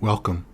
Welcome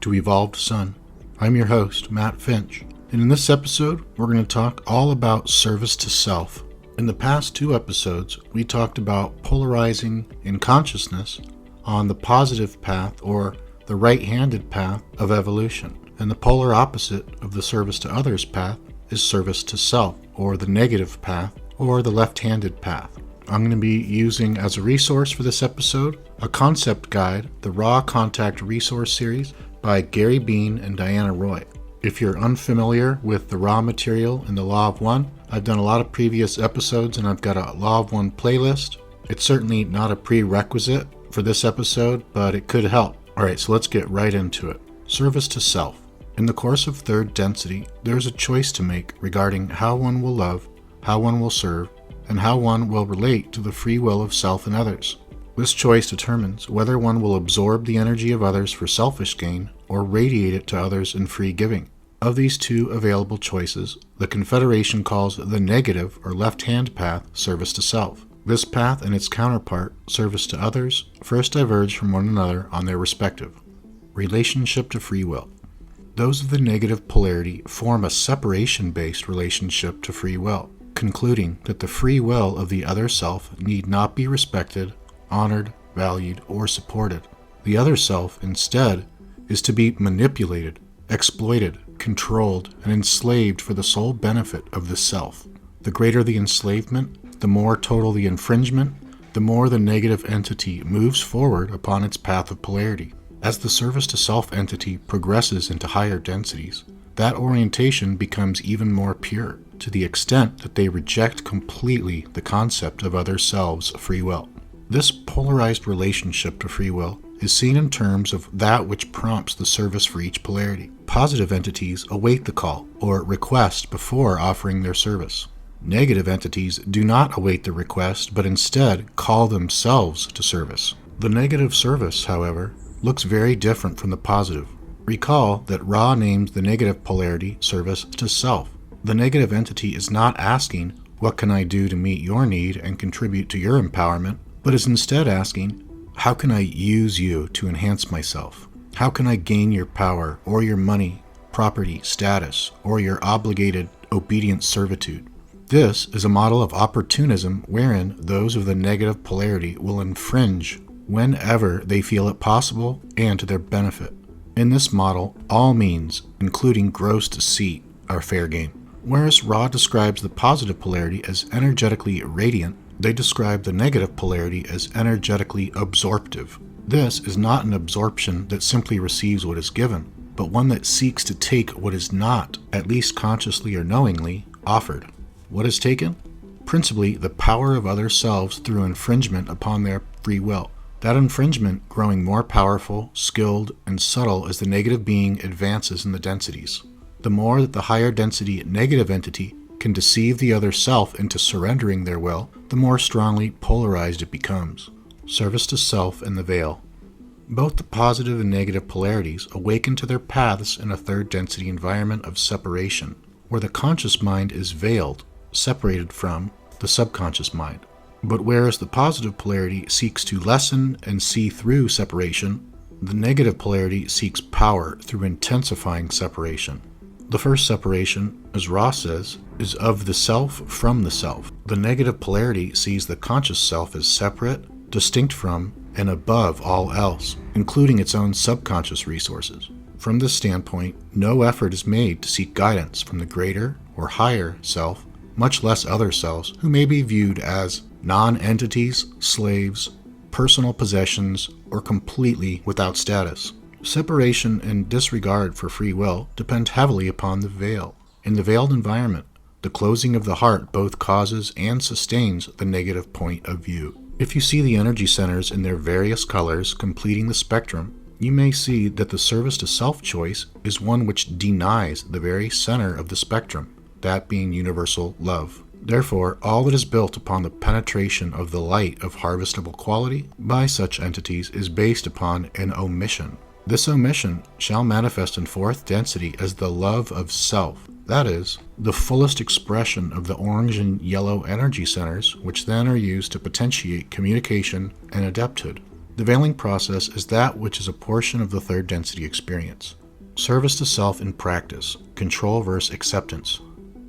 to Evolved Sun. I'm your host, Matt Finch, and in this episode, we're going to talk all about service to self. In the past two episodes, we talked about polarizing in consciousness on the positive path or the right-handed path of evolution, and the polar opposite of the service to others path is service to self, or the negative path, or the left-handed path. I'm going to be using as a resource for this episode a concept guide, the Raw Contact Resource Series by Gary Bean and Diana Roy. If you're unfamiliar with the raw material and the Law of One, I've done a lot of previous episodes and I've got a Law of One playlist. It's certainly not a prerequisite for this episode, but it could help. Alright, so let's get right into it. Service to self. In the course of third density, there's a choice to make regarding how one will love, how one will serve, and how one will relate to the free will of self and others. This choice determines whether one will absorb the energy of others for selfish gain or radiate it to others in free giving. Of these two available choices, the Confederation calls the negative or left-hand path service to self. This path and its counterpart, service to others, first diverge from one another on their respective relationship to free will. Those of the negative polarity form a separation-based relationship to free will, concluding that the free will of the other self need not be respected, honored, valued, or supported. The other self, instead, is to be manipulated, exploited, controlled, and enslaved for the sole benefit of the self. The greater the enslavement, the more total the infringement, the more the negative entity moves forward upon its path of polarity. As the service to self entity progresses into higher densities, that orientation becomes even more pure, to the extent that they reject completely the concept of other selves' free will. This polarized relationship to free will is seen in terms of that which prompts the service for each polarity. Positive entities await the call or request before offering their service. Negative entities do not await the request, but instead call themselves to service. The negative service, however, looks very different from the positive. Recall that Ra names the negative polarity service to self. The negative entity is not asking, "What can I do to meet your need and contribute to your empowerment?" but is instead asking, "How can I use you to enhance myself? How can I gain your power or your money, property, status, or your obligated, obedient servitude?" This is a model of opportunism wherein those of the negative polarity will infringe whenever they feel it possible and to their benefit. In this model, all means, including gross deceit, are fair game. Whereas Ra describes the positive polarity as energetically radiant, they describe the negative polarity as energetically absorptive. This is not an absorption that simply receives what is given, but one that seeks to take what is not, at least consciously or knowingly, offered. What is taken? Principally the power of other selves through infringement upon their free will. That infringement growing more powerful, skilled, and subtle as the negative being advances in the densities. The more that the higher density negative entity can deceive the other self into surrendering their will, the more strongly polarized it becomes. Service to self and the veil. Both the positive and negative polarities awaken to their paths in a third density environment of separation, where the conscious mind is veiled, separated from the subconscious mind. But whereas the positive polarity seeks to lessen and see through separation, the negative polarity seeks power through intensifying separation. The first separation, as Ross says, is of the self from the self. The negative polarity sees the conscious self as separate, distinct from, and above all else, including its own subconscious resources. From this standpoint, no effort is made to seek guidance from the greater or higher self, much less other selves who may be viewed as non-entities, slaves, personal possessions, or completely without status. Separation and disregard for free will depend heavily upon the veil. In the veiled environment, the closing of the heart both causes and sustains the negative point of view. If you see the energy centers in their various colors completing the spectrum, you may see that the service to self-choice is one which denies the very center of the spectrum, that being universal love. Therefore, all that is built upon the penetration of the light of harvestable quality by such entities is based upon an omission. This omission shall manifest in fourth density as the love of self, that is, the fullest expression of the orange and yellow energy centers, which then are used to potentiate communication and adepthood. The veiling process is that which is a portion of the third density experience. Service to self in practice, control versus acceptance.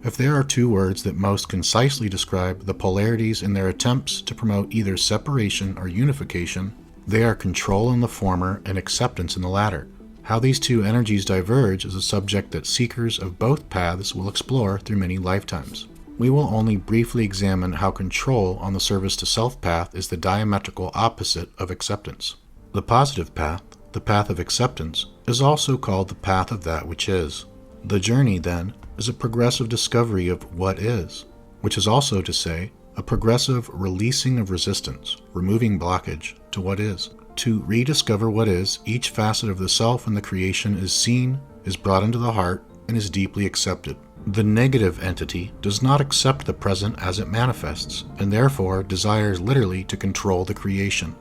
If there are two words that most concisely describe the polarities in their attempts to promote either separation or unification, they are control in the former and acceptance in the latter. How these two energies diverge is a subject that seekers of both paths will explore through many lifetimes. We will only briefly examine how control on the service to self path is the diametrical opposite of acceptance. The positive path, the path of acceptance, is also called the path of that which is. The journey, then, is a progressive discovery of what is, which is also to say, a progressive releasing of resistance, removing blockage to what is. To rediscover what is, each facet of the self in the creation is seen, is brought into the heart, and is deeply accepted. The negative entity does not accept the present as it manifests, and therefore desires literally to control the creation,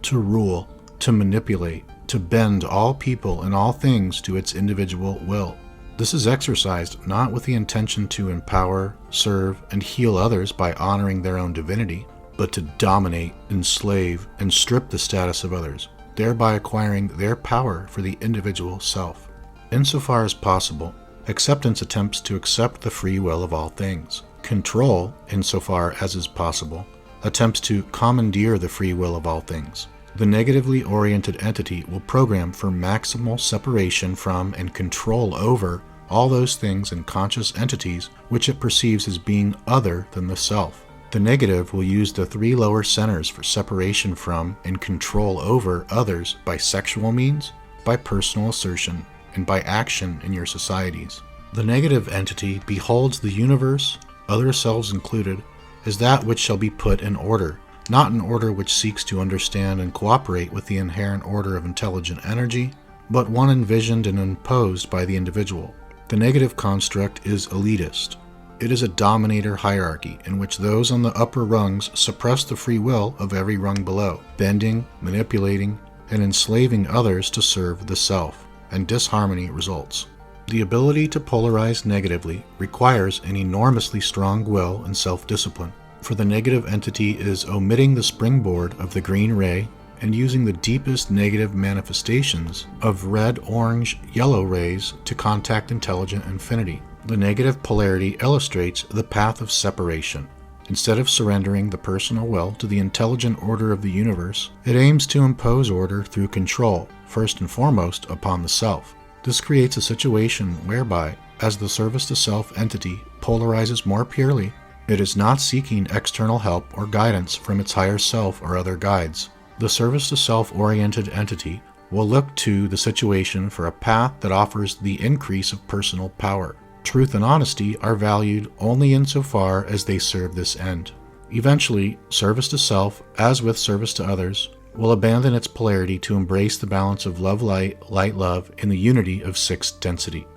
to rule, to manipulate, to bend all people and all things to its individual will. This is exercised not with the intention to empower, serve, and heal others by honoring their own divinity, but to dominate, enslave, and strip the status of others, thereby acquiring their power for the individual self. Insofar as possible, acceptance attempts to accept the free will of all things. Control, insofar as is possible, attempts to commandeer the free will of all things. The negatively oriented entity will program for maximal separation from and control over all those things and conscious entities which it perceives as being other than the self. The negative will use the three lower centers for separation from and control over others by sexual means, by personal assertion, and by action in your societies. The negative entity beholds the universe, other selves included, as that which shall be put in order, not an order which seeks to understand and cooperate with the inherent order of intelligent energy, but one envisioned and imposed by the individual. The negative construct is elitist. It is a dominator hierarchy in which those on the upper rungs suppress the free will of every rung below, bending, manipulating, and enslaving others to serve the self, and disharmony results. The ability to polarize negatively requires an enormously strong will and self-discipline, for the negative entity is omitting the springboard of the green ray and using the deepest negative manifestations of red, orange, yellow rays to contact intelligent infinity. The negative polarity illustrates the path of separation. Instead of surrendering the personal will to the intelligent order of the universe, it aims to impose order through control, first and foremost upon the self. This creates a situation whereby, as the service to self entity polarizes more purely, it is not seeking external help or guidance from its higher self or other guides. The service to self-oriented entity will look to the situation for a path that offers the increase of personal power. Truth and honesty are valued only insofar as they serve this end. Eventually, service to self, as with service to others, will abandon its polarity to embrace the balance of love-light, light-love in the unity of sixth density.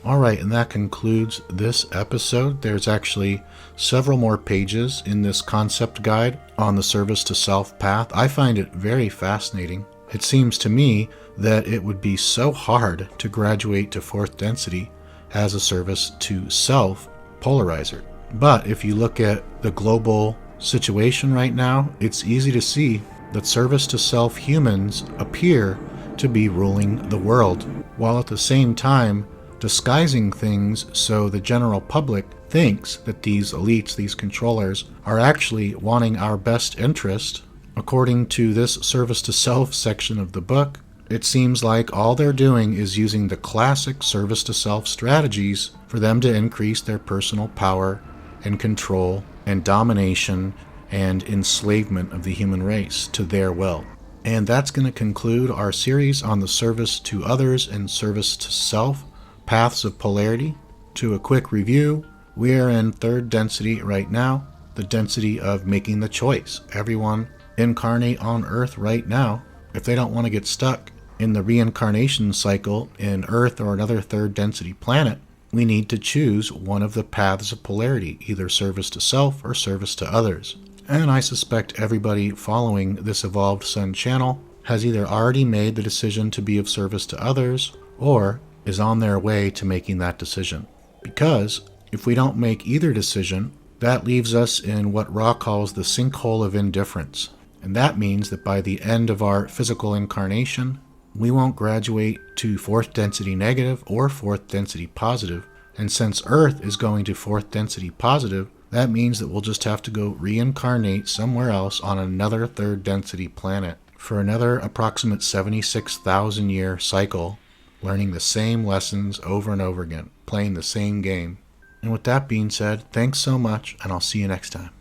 Alright, and that concludes this episode. There's actually several more pages in this concept guide on the service to self path. I find it very fascinating. It seems to me that it would be so hard to graduate to fourth density as a service to self polarizer. But if you look at the global situation right now, it's easy to see that service to self humans appear to be ruling the world, while at the same time disguising things so the general public thinks that these elites, these controllers, are actually wanting our best interest. According to this service to self section of the book, it seems like all they're doing is using the classic service to self strategies for them to increase their personal power and control and domination and enslavement of the human race to their will. And that's going to conclude our series on the service to others and service to self, paths of polarity. To a quick review, we are in third density right now, the density of making the choice. Everyone incarnate on Earth right now, if they don't want to get stuck in the reincarnation cycle in Earth or another third density planet, we need to choose one of the paths of polarity, either service to self or service to others. And I suspect everybody following this Evolved Sun channel has either already made the decision to be of service to others or is on their way to making that decision. Because if we don't make either decision, that leaves us in what Ra calls the sinkhole of indifference. And that means that by the end of our physical incarnation, we won't graduate to fourth density negative or fourth density positive. And since Earth is going to fourth density positive, that means that we'll just have to go reincarnate somewhere else on another third density planet for another approximate 76,000 year cycle, learning the same lessons over and over again, playing the same game. And with that being said, thanks so much, and I'll see you next time.